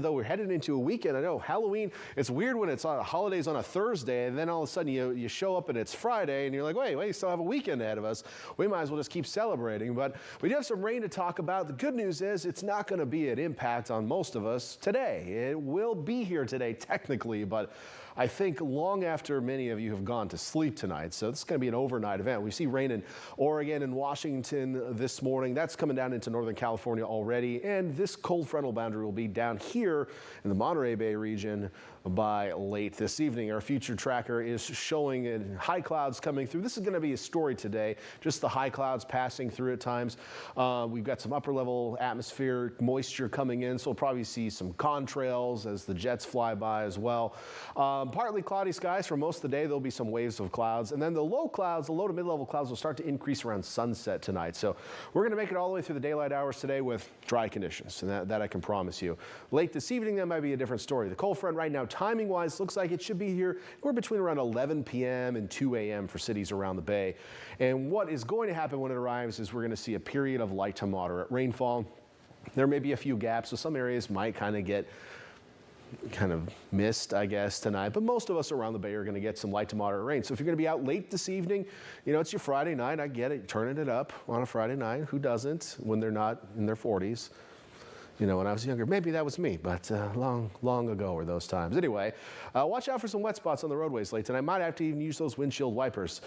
Though we're headed into a weekend. I know Halloween, it's weird when it's on holidays on a Thursday and then all of a sudden you show up and it's Friday and you're like, wait, you still have a weekend ahead of us. We might as well just keep celebrating. But we do have some rain to talk about. The good news is it's not going to be an impact on most of us today. It will be here today technically, but I think long after many of you have gone to sleep tonight. So this is going to be an overnight event. We see rain in Oregon and Washington this morning. That's coming down into Northern California already. And this cold frontal boundary will be down here in the Monterey Bay region by late this evening. Our future tracker is showing high clouds coming through. This is going to be a story today, just the high clouds passing through at times. We've got some upper level atmospheric moisture coming in, so we'll probably see some contrails as the jets fly by as well. Partly cloudy skies for most of the day. There'll be some waves of clouds, and then the low clouds, the low to mid-level clouds will start to increase around sunset tonight. So we're going to make it all the way through the daylight hours today with dry conditions, and that I can promise you. Late this evening, that might be a different story. The cold front right now, timing-wise, looks like it should be here. We're between around 11 p.m. and 2 a.m. for cities around the Bay. And what is going to happen when it arrives is we're going to see a period of light to moderate rainfall. There may be a few gaps, so some areas might kind of missed, I guess, tonight, but most of us around the Bay are going to get some light to moderate rain. So if you're going to be out late this evening, you know, it's your Friday night. I get it, turning it up on a Friday night. Who doesn't when they're not in their 40s? You know, when I was younger, maybe that was me, but long ago were those times. Anyway, watch out for some wet spots on the roadways late tonight. Might have to even use those windshield wipers.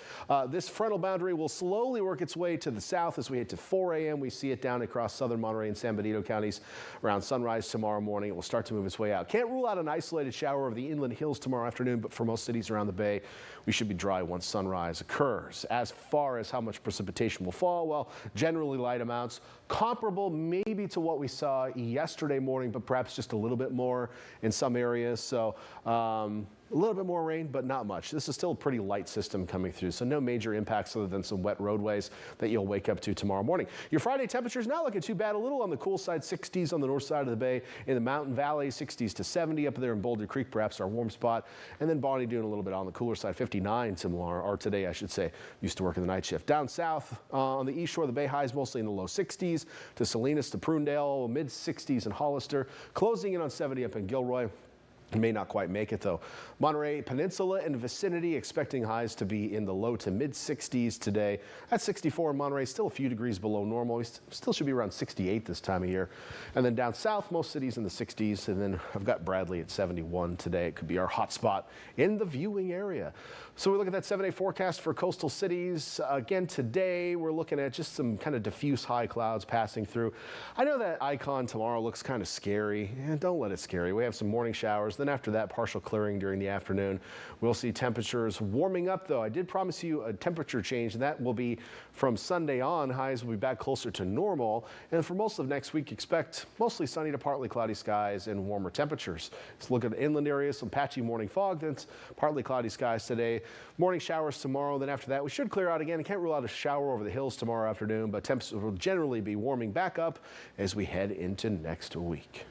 This frontal boundary will slowly work its way to the south as we head to 4 a.m. We see it down across southern Monterey and San Benito counties around sunrise tomorrow morning. It will start to move its way out. Can't rule out an isolated shower over the inland hills tomorrow afternoon, but for most cities around the Bay, we should be dry once sunrise occurs. As far as how much precipitation will fall, well, generally light amounts, comparable maybe to what we saw yesterday morning, but perhaps just a little bit more in some areas. So a little bit more rain, but not much. This is still a pretty light system coming through, so no major impacts other than some wet roadways that you'll wake up to tomorrow morning. Your Friday temperatures not looking too bad. A little on the cool side, 60s on the north side of the Bay. In the Mountain Valley, 60s to 70 up there in Boulder Creek, perhaps our warm spot. And then Bonnie doing a little bit on the cooler side, 59 tomorrow, or today, I should say. Used to work in the night shift. Down south on the east shore of the Bay, highs mostly in the low 60s. To Salinas to Prunedale, mid 60s in Hollister. Closing in on 70 up in Gilroy. May not quite make it though. Monterey Peninsula and vicinity expecting highs to be in the low to mid 60s today. At 64 in Monterey, still a few degrees below normal. We still should be around 68 this time of year. And then down south, most cities in the 60s. And then I've got Bradley at 71 today. It could be our hot spot in the viewing area. So we look at that 7-day forecast for coastal cities. Again, today we're looking at just some kind of diffuse high clouds passing through. I know that icon tomorrow looks kind of scary. Don't let it scare you. We have some morning showers. Then after that, partial clearing during the afternoon. We'll see temperatures warming up, though. I did promise you a temperature change, and that will be from Sunday on. Highs will be back closer to normal. And for most of next week, expect mostly sunny to partly cloudy skies and warmer temperatures. Let's look at the inland areas, some patchy morning fog, then partly cloudy skies today. Morning showers tomorrow. Then after that, we should clear out again. I can't rule out a shower over the hills tomorrow afternoon, but temps will generally be warming back up as we head into next week.